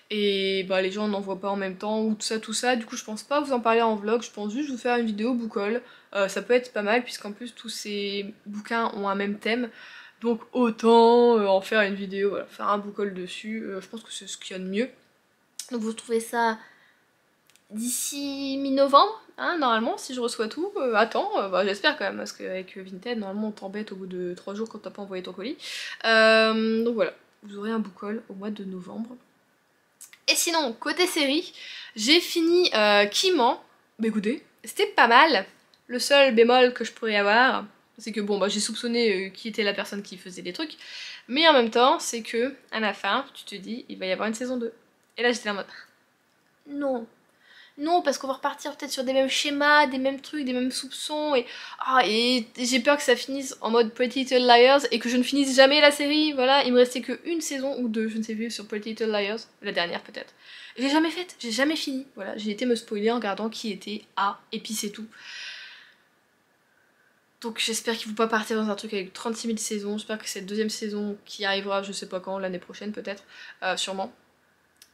[SPEAKER 1] Et bah les gens n'en voient pas en même temps ou tout ça, du coup je pense pas vous en parler en vlog, je pense juste vous faire une vidéo book haul. Ça peut être pas mal puisqu'en plus tous ces bouquins ont un même thème. Donc autant en faire une vidéo, voilà, faire un book haul dessus, je pense que c'est ce qu'il y a de mieux. Donc vous trouvez ça d'ici mi-novembre, hein, normalement, si je reçois tout. Attends, bah, j'espère quand même, parce qu'avec Vinted, normalement on t'embête au bout de 3 jours quand t'as pas envoyé ton colis. Donc voilà, vous aurez un book haul au mois de novembre. Et sinon, côté série, j'ai fini Kiman. Bah écoutez, c'était pas mal. Le seul bémol que je pourrais avoir, c'est que bon, bah j'ai soupçonné qui était la personne qui faisait les trucs. Mais en même temps, c'est que à la fin, tu te dis, il va y avoir une saison 2. Et là, j'étais en mode, non. Non, parce qu'on va repartir peut-être sur des mêmes schémas, des mêmes trucs, des mêmes soupçons, et j'ai peur que ça finisse en mode Pretty Little Liars et que je ne finisse jamais la série, voilà, il me restait qu'une saison ou deux, je ne sais plus, sur Pretty Little Liars, la dernière peut-être. J'ai jamais faite, j'ai jamais fini, voilà, j'ai été me spoiler en regardant qui était A, et puis c'est tout. Donc j'espère qu'ils vont pas partir dans un truc avec 36 000 saisons, j'espère que cette deuxième saison qui arrivera, je sais pas quand, l'année prochaine peut-être, sûrement,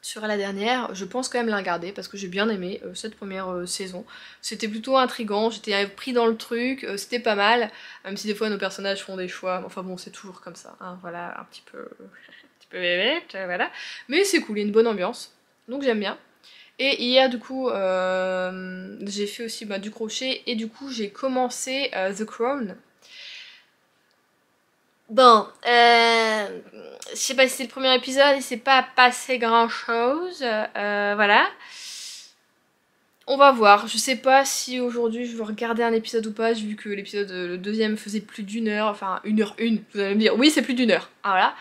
[SPEAKER 1] sur la dernière, je pense quand même la regarder parce que j'ai bien aimé cette première saison. C'était plutôt intriguant, j'étais pris dans le truc, c'était pas mal, même si des fois nos personnages font des choix, enfin bon c'est toujours comme ça, hein, voilà, un petit peu bébête, voilà. Mais c'est cool, il y a une bonne ambiance, donc j'aime bien. Et hier du coup j'ai fait aussi du crochet et du coup j'ai commencé The Crown. Bon, je sais pas si c'est le premier épisode, il s'est pas passé grand chose, voilà. On va voir, je sais pas si aujourd'hui je vais regarder un épisode ou pas, vu que l'épisode, le deuxième faisait plus d'une heure, enfin 1h01, vous allez me dire, oui c'est plus d'une heure, ah, voilà.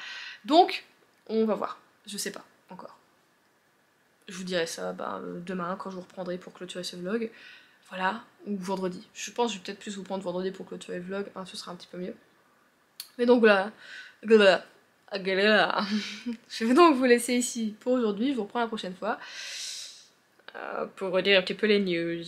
[SPEAKER 1] Donc, on va voir, je sais pas, encore. Je vous dirai ça demain quand je vous reprendrai pour clôturer ce vlog, voilà, ou vendredi. Je pense que je vais peut-être plus vous prendre vendredi pour clôturer le vlog, hein, ce sera un petit peu mieux. Mais donc voilà, voilà. Je vais donc vous laisser ici pour aujourd'hui, je vous reprends la prochaine fois pour redire un petit peu les news.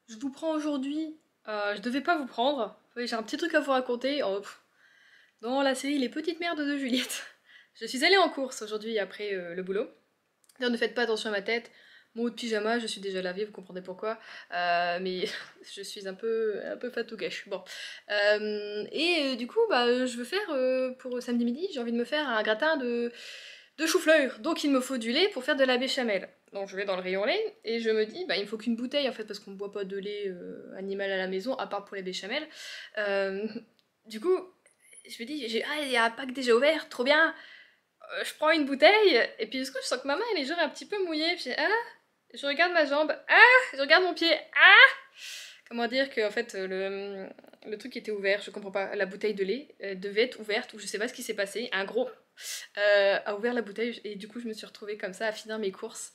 [SPEAKER 1] Je vous prends aujourd'hui, je devais pas vous prendre, oui, j'ai un petit truc à vous raconter. Dans la série Les Petites Mères de Juliette, je suis allée en course aujourd'hui après le boulot. D'ailleurs, ne faites pas attention à ma tête, mon haut de pyjama, je suis déjà lavée, vous comprenez pourquoi, mais je suis un peu fatougache. Bon. Du coup, je veux faire, pour samedi midi, j'ai envie de me faire un gratin de chou-fleur. Donc il me faut du lait pour faire de la béchamel. Donc je vais dans le rayon lait et je me dis, il me faut qu'une bouteille en fait, parce qu'on ne boit pas de lait animal à la maison, à part pour les béchamels. Du coup, je me dis, il y a un pack déjà ouvert, trop bien. Je prends une bouteille, et puis du coup, je sens que ma main elle est genre un petit peu mouillée. Puis je regarde ma jambe, je regarde mon pied, Comment dire que en fait le truc était ouvert, je comprends pas. La bouteille de lait devait être ouverte, ou je sais pas ce qui s'est passé. Un gros a ouvert la bouteille, et du coup, je me suis retrouvée comme ça à finir mes courses.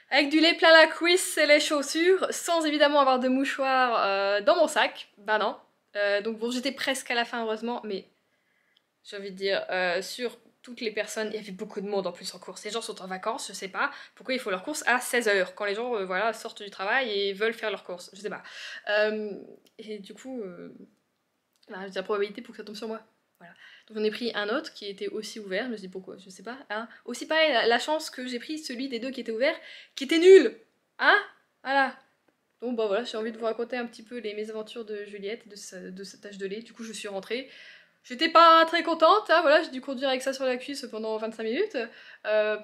[SPEAKER 1] Avec du lait plein la cuisse et les chaussures, sans évidemment avoir de mouchoir dans mon sac. Bah non. Donc bon, j'étais presque à la fin, heureusement, mais j'ai envie de dire, sur toutes les personnes, il y avait beaucoup de monde en plus en course. Les gens sont en vacances, je sais pas pourquoi ils font leurs courses à 16h, quand les gens voilà, sortent du travail et veulent faire leurs courses, je sais pas. Et du coup, j'ai la probabilité pour que ça tombe sur moi. Voilà. Donc j'en ai pris un autre qui était aussi ouvert, je me suis dit pourquoi, je sais pas. Hein. Aussi pareil, la chance que j'ai pris celui des deux qui était ouvert, qui était nul. Hein. Voilà. Donc voilà, j'ai envie de vous raconter un petit peu les mésaventures de Juliette, de sa tâche de lait. Du coup, je suis rentrée. J'étais pas très contente, hein, voilà, j'ai dû conduire avec ça sur la cuisse pendant 25 minutes,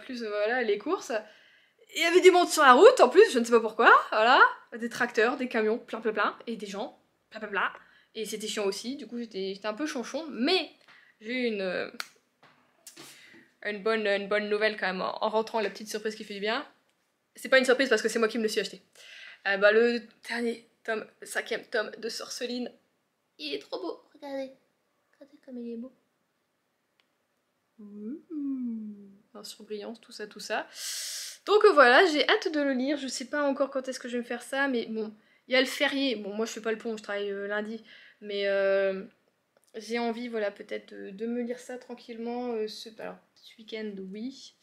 [SPEAKER 1] plus voilà les courses. Et il y avait du monde sur la route en plus, je ne sais pas pourquoi, voilà, des tracteurs, des camions, plein, et des gens, plein. Et c'était chiant aussi, du coup j'étais un peu chonchon, mais j'ai eu une bonne nouvelle quand même en rentrant, la petite surprise qui fait du bien. C'est pas une surprise parce que c'est moi qui me le suis acheté. Le dernier tome, le 5e tome de Sorceline, il est trop beau, regardez comme il est beau. Un surbrillance, tout ça. Donc voilà, j'ai hâte de le lire, je sais pas encore quand est-ce que je vais me faire ça, mais bon, il y a le férié, bon moi je fais pas le pont, je travaille lundi, mais j'ai envie, voilà, peut-être de me lire ça tranquillement, alors, ce week-end, oui,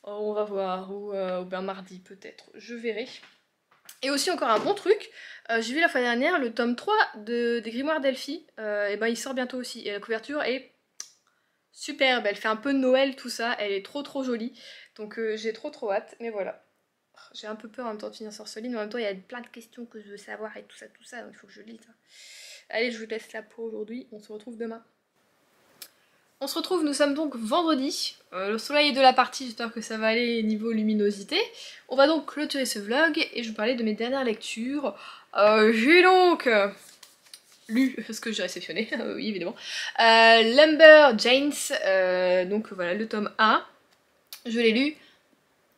[SPEAKER 1] on va voir, ou ben mardi peut-être, je verrai. Et aussi encore un bon truc, j'ai vu la fois dernière le tome 3 des Grimoires d'Elphie, et ben il sort bientôt aussi, et la couverture est superbe, elle fait un peu Noël tout ça, elle est trop jolie, donc j'ai trop hâte, mais voilà. J'ai un peu peur en même temps de finir Sorceline, mais en même temps il y a plein de questions que je veux savoir et tout ça, donc il faut que je lise. Allez, je vous laisse là pour aujourd'hui, on se retrouve demain. On se retrouve, nous sommes donc vendredi, le soleil est de la partie, j'espère que ça va aller niveau luminosité. On va donc clôturer ce vlog et je vais vous parler de mes dernières lectures. J'ai donc lu ce que j'ai réceptionné, oui évidemment. Lumberjanes, donc voilà le tome 1, je l'ai lu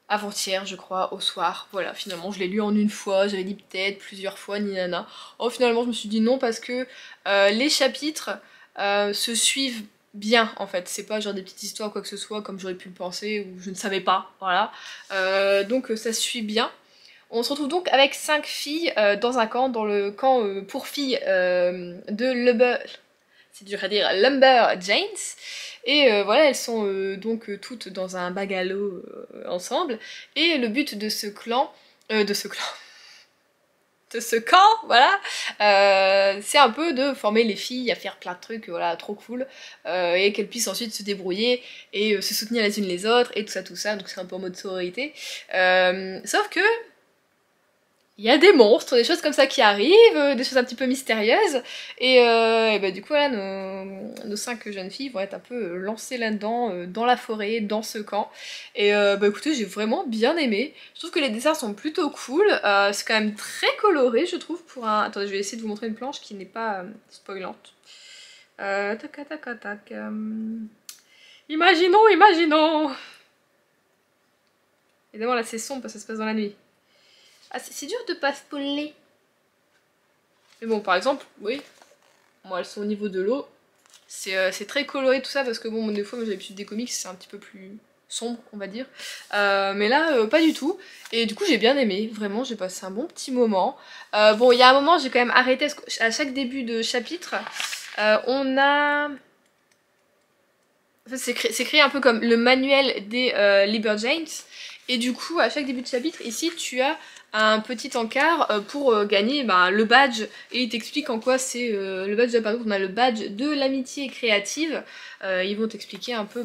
[SPEAKER 1] avant-hier je crois, au soir, voilà finalement je l'ai lu en une fois, j'avais dit peut-être plusieurs fois, ni nana. Oh finalement je me suis dit non parce que les chapitres se suivent bien en fait, c'est pas genre des petites histoires quoi que ce soit comme j'aurais pu le penser ou je ne savais pas, voilà. Donc ça se suit bien. On se retrouve donc avec 5 filles dans un camp, dans le camp pour filles de c'est dur à dire, Lumberjanes. Et voilà, elles sont donc toutes dans un bagalo ensemble. Et le but de ce clan, de ce camp, voilà, c'est un peu de former les filles à faire plein de trucs, voilà, trop cool, et qu'elles puissent ensuite se débrouiller et se soutenir les unes les autres et tout ça, donc c'est un peu en mode sororité. Sauf que il y a des monstres, des choses comme ça qui arrivent, des choses un petit peu mystérieuses, et bah, du coup voilà, nos 5 jeunes filles vont être un peu lancées là-dedans, dans la forêt, dans ce camp, et bah écoutez, j'ai vraiment bien aimé, je trouve que les dessins sont plutôt cool, c'est quand même très coloré je trouve pour un... Attendez, je vais essayer de vous montrer une planche qui n'est pas spoilante. Tac. Imaginons évidemment là c'est sombre parce que ça se passe dans la nuit. Ah, c'est dur de pas spoiler. Mais bon, par exemple, oui, moi elles sont au niveau de l'eau. C'est très coloré tout ça parce que bon, des fois, j'ai l'habitude des comics, c'est un petit peu plus sombre, on va dire. Mais là, pas du tout. Et du coup, j'ai bien aimé, vraiment, j'ai passé un bon petit moment. Bon, il y a un moment, j'ai quand même arrêté, parce qu'à chaque début de chapitre, on a... En fait, c'est créé un peu comme le manuel des Lumberjanes. Et du coup, à chaque début de chapitre, ici, tu as un petit encart pour gagner le badge. Et il t'explique en quoi c'est le badge. Par exemple, on a le badge de l'amitié créative. Ils vont t'expliquer un peu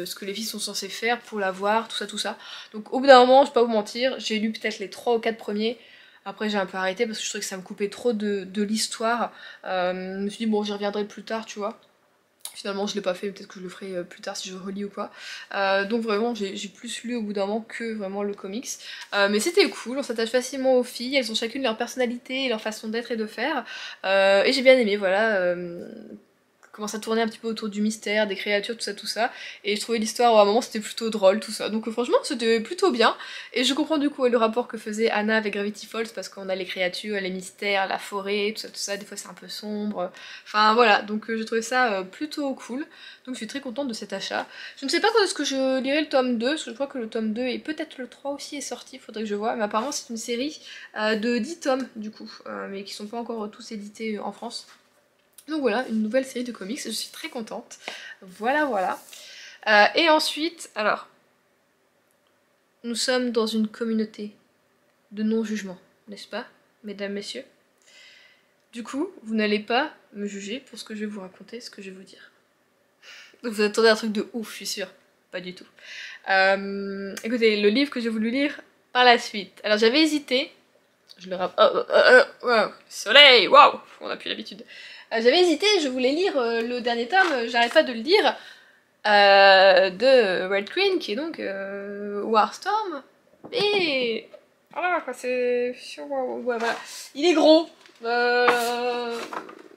[SPEAKER 1] ce que les filles sont censées faire pour l'avoir, tout ça. Donc au bout d'un moment, je vais pas vous mentir, j'ai lu peut-être les 3 ou 4 premiers. Après j'ai un peu arrêté parce que je trouvais que ça me coupait trop de l'histoire. Je me suis dit bon, j'y reviendrai plus tard, tu vois. Finalement je l'ai pas fait, peut-être que je le ferai plus tard si je relis ou quoi. Donc vraiment j'ai plus lu au bout d'un moment que vraiment le comics. Mais c'était cool, on s'attache facilement aux filles, elles ont chacune leur personnalité et leur façon d'être et de faire. Et j'ai bien aimé, voilà. Commence à tourner un petit peu autour du mystère, des créatures, tout ça. Et je trouvais l'histoire, à un moment, c'était plutôt drôle, tout ça. Donc franchement, c'était plutôt bien. Et je comprends du coup le rapport que faisait Anna avec Gravity Falls, parce qu'on a les créatures, les mystères, la forêt, tout ça. Des fois, c'est un peu sombre. Enfin, voilà. Donc j'ai trouvé ça plutôt cool. Donc je suis très contente de cet achat. Je ne sais pas quand est-ce que je lirai le tome 2, parce que je crois que le tome 2 et peut-être le 3 aussi est sorti, faudrait que je vois. Mais apparemment, c'est une série de 10 tomes, du coup, mais qui sont pas encore tous édités en France. Donc voilà, une nouvelle série de comics, je suis très contente. Voilà. Et ensuite, alors, nous sommes dans une communauté de non-jugement, n'est-ce pas, mesdames, messieurs? Du coup, vous n'allez pas me juger pour ce que je vais vous raconter, ce que je vais vous dire. Donc vous attendez un truc de ouf, je suis sûre. Pas du tout. Écoutez, le livre que j'ai voulu lire par la suite. Alors j'avais hésité, je le rappelle... soleil, waouh, on n'a plus l'habitude. J'avais hésité, je voulais lire le dernier tome, j'arrête pas de le lire, de Red Queen, qui est donc Warstorm. Et voilà, quoi, c'est... Ouais, voilà. Il est gros.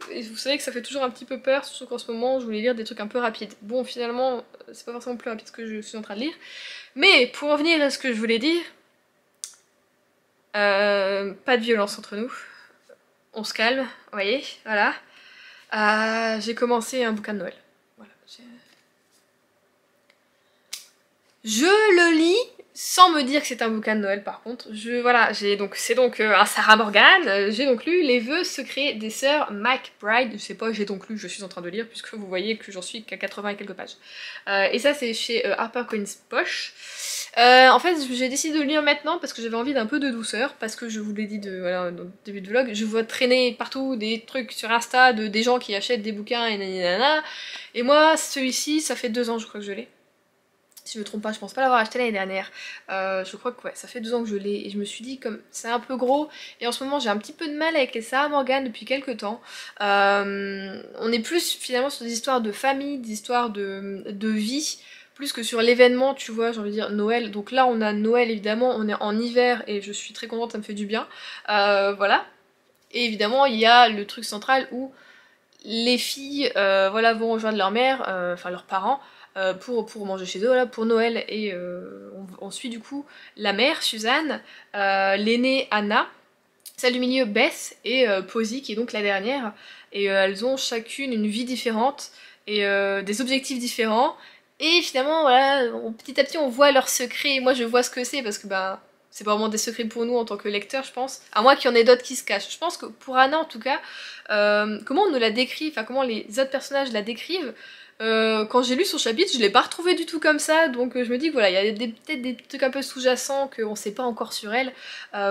[SPEAKER 1] Et vous savez que ça fait toujours un petit peu peur, surtout qu'en ce moment, je voulais lire des trucs un peu rapides. Bon, finalement, c'est pas forcément plus rapide que je suis en train de lire. Mais, pour en venir à ce que je voulais dire, pas de violence entre nous. On se calme, vous voyez, voilà. J'ai commencé un bouquin de Noël. Voilà, je le lis sans me dire que c'est un bouquin de Noël par contre. Voilà, c'est donc un Sarah Morgan. J'ai donc lu Les vœux secrets des sœurs McBride. Je sais pas, j'ai donc lu, je suis en train de lire puisque vous voyez que j'en suis qu'à 80 et quelques pages. Et ça c'est chez HarperCollins Poche. En fait, j'ai décidé de le lire maintenant parce que j'avais envie d'un peu de douceur, parce que je vous l'ai dit voilà, dans le début de vlog, je vois traîner partout des trucs sur Insta de des gens qui achètent des bouquins et nanana. Et moi, celui-ci, ça fait 2 ans je crois que je l'ai. Si je me trompe pas, je pense pas l'avoir acheté l'année dernière. Je crois que ouais, ça fait 2 ans que je l'ai et je me suis dit comme c'est un peu gros et en ce moment j'ai un petit peu de mal avec les Sarah Morgan depuis quelques temps. On est plus finalement sur des histoires de famille, des histoires de vie, plus que sur l'événement, tu vois, j'ai envie de dire Noël. Donc là on a Noël évidemment, on est en hiver et je suis très contente, ça me fait du bien. Voilà. Et évidemment il y a le truc central où les filles voilà, vont rejoindre leur mère, enfin leurs parents, pour manger chez eux, voilà, pour Noël. Et on suit du coup la mère, Suzanne, l'aînée, Anna, celle du milieu, Beth, et Posy, qui est donc la dernière. Et elles ont chacune une vie différente, et des objectifs différents. Et finalement, voilà, petit à petit, on voit leurs secrets. Et moi, je vois ce que c'est, parce que bah, c'est pas vraiment des secrets pour nous en tant que lecteurs, je pense. À moins qu'il y en ait d'autres qui se cachent. Je pense que pour Anna, en tout cas, comment on nous la décrit, enfin comment les autres personnages la décrivent, quand j'ai lu son chapitre, je l'ai pas retrouvé du tout comme ça, donc je me dis que voilà, il y a peut-être des trucs un peu sous-jacents qu'on sait pas encore sur elle,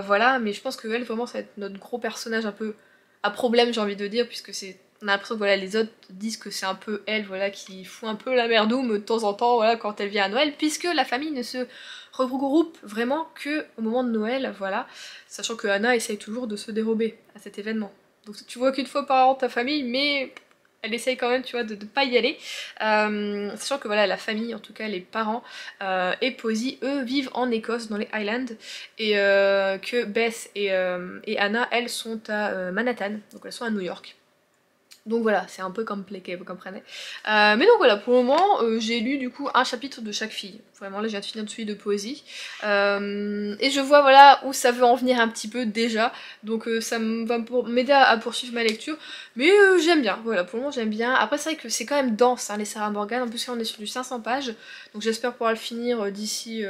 [SPEAKER 1] voilà, mais je pense que elle, vraiment, ça va être notre gros personnage un peu à problème, j'ai envie de dire, puisque c'est... On a l'impression que voilà, les autres disent que c'est un peu elle, voilà, qui fout un peu la merdoum de temps en temps, voilà, quand elle vient à Noël, puisque la famille ne se regroupe vraiment que au moment de Noël, voilà, sachant que Anna essaye toujours de se dérober à cet événement. Donc tu vois qu'une fois par an ta famille, mais elle essaye quand même, tu vois, de pas y aller. Sachant que voilà, la famille, en tout cas les parents et Posy, eux, vivent en Écosse, dans les Highlands, et que Beth et Anna, elles, sont à Manhattan, donc elles sont à New York. Donc voilà, c'est un peu compliqué, vous comprenez. Mais donc voilà, pour le moment, j'ai lu du coup un chapitre de chaque fille. Vraiment, là, je viens de finir celui de Poésie. Et je vois voilà où ça veut en venir un petit peu déjà. Donc ça va m'aider à poursuivre ma lecture. Mais j'aime bien, voilà, pour le moment j'aime bien. Après c'est vrai que c'est quand même dense, hein, les Sarah Morgan. En plus là on est sur du 500 pages. Donc j'espère pouvoir le finir d'ici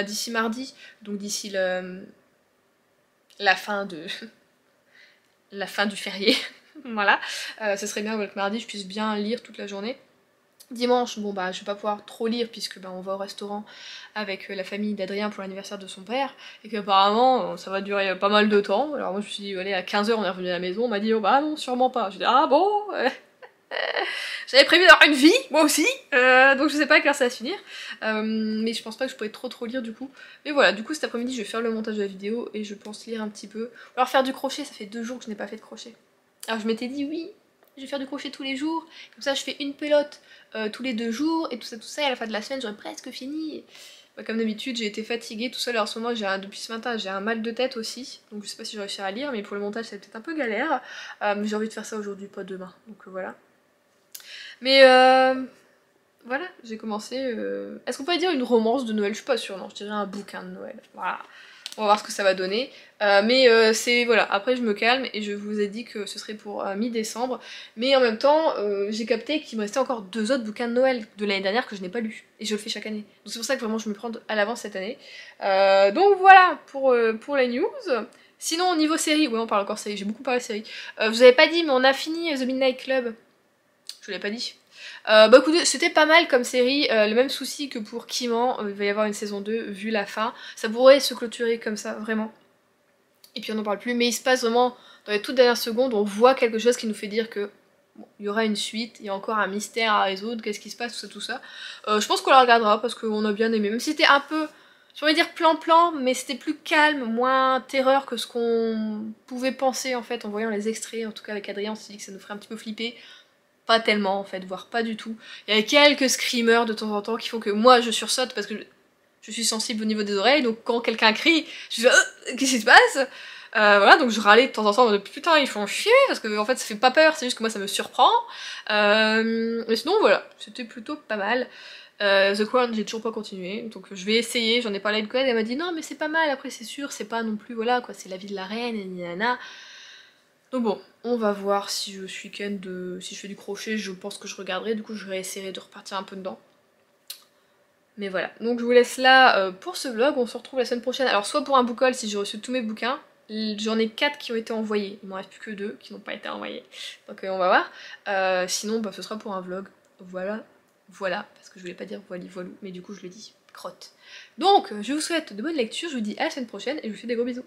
[SPEAKER 1] d'ici mardi. Donc d'ici la fin de... la fin du férié. Voilà, ce serait bien que mardi je puisse bien lire toute la journée. Dimanche, bon bah je vais pas pouvoir trop lire puisque bah, on va au restaurant avec la famille d'Adrien pour l'anniversaire de son père et qu'apparemment ça va durer pas mal de temps. Alors moi je me suis dit allez à 15h on est revenu à la maison, on m'a dit oh bah non sûrement pas. Je dis ah bon j'avais prévu d'avoir une vie, moi aussi, donc je sais pas à quelle heure ça va se finir, mais je pense pas que je pourrais trop lire du coup. Mais voilà, du coup cet après-midi je vais faire le montage de la vidéo et je pense lire un petit peu. Alors faire du crochet, ça fait 2 jours que je n'ai pas fait de crochet. Alors je m'étais dit oui, je vais faire du crochet tous les jours, comme ça je fais une pelote tous les 2 jours et tout ça, et à la fin de la semaine j'aurais presque fini. Bah, comme d'habitude j'ai été fatiguée tout seul, alors en ce moment depuis ce matin j'ai un mal de tête aussi, donc je sais pas si je vais réussir à lire, mais pour le montage c'est peut-être un peu galère, mais j'ai envie de faire ça aujourd'hui, pas demain, donc voilà. Mais voilà, j'ai commencé... Est-ce qu'on pourrait dire une romance de Noël? Je suis pas sûre, non, je dirais un bouquin de Noël, voilà. On va voir ce que ça va donner. Mais c'est... Voilà, après je me calme et je vous ai dit que ce serait pour mi-décembre. Mais en même temps, j'ai capté qu'il me restait encore 2 autres bouquins de Noël de l'année dernière que je n'ai pas lus. Et je le fais chaque année. Donc c'est pour ça que vraiment je me prends à l'avance cette année. Donc voilà pour les news. Sinon au niveau série, ouais on parle encore série, j'ai beaucoup parlé série. Je vous avais pas dit mais on a fini The Midnight Club. Je vous l'ai pas dit. Bah écoutez, c'était pas mal comme série, le même souci que pour Kiman, il va y avoir une saison 2 vu la fin. Ça pourrait se clôturer comme ça, vraiment. Et puis on n'en parle plus, mais il se passe vraiment dans les toutes dernières secondes, on voit quelque chose qui nous fait dire que bon, il y aura une suite, il y a encore un mystère à résoudre, qu'est-ce qui se passe, tout ça. Je pense qu'on la regardera parce qu'on a bien aimé, même si c'était un peu j'aurais dire plan-plan, mais c'était plus calme, moins terreur que ce qu'on pouvait penser en fait en voyant les extraits. En tout cas avec Adrien, on s'est dit que ça nous ferait un petit peu flipper. Pas tellement en fait, voire pas du tout. Il y a quelques screamers de temps en temps qui font que moi je sursaute parce que je suis sensible au niveau des oreilles, donc quand quelqu'un crie, je dis qu'est-ce qui se passe? Voilà, donc je râlais de temps en temps, putain ils font chier, parce que en fait ça fait pas peur, c'est juste que moi ça me surprend. Mais sinon voilà, c'était plutôt pas mal. The Crown, j'ai toujours pas continué, donc je vais essayer, j'en ai parlé avec elle, elle m'a dit non mais c'est pas mal, après c'est sûr, c'est pas non plus, voilà quoi, c'est la vie de la reine, et nanana. Donc bon, on va voir si ce week-end, si je fais du crochet, je pense que je regarderai, du coup je réessayerai de repartir un peu dedans. Mais voilà, donc je vous laisse là pour ce vlog, on se retrouve la semaine prochaine. Alors soit pour un book haul si j'ai reçu tous mes bouquins, j'en ai 4 qui ont été envoyés, il m'en reste plus que 2 qui n'ont pas été envoyés, donc on va voir. Sinon bah, ce sera pour un vlog, voilà, parce que je voulais pas dire voili voilou, mais du coup je le dis, crotte. Donc je vous souhaite de bonnes lectures, je vous dis à la semaine prochaine et je vous fais des gros bisous.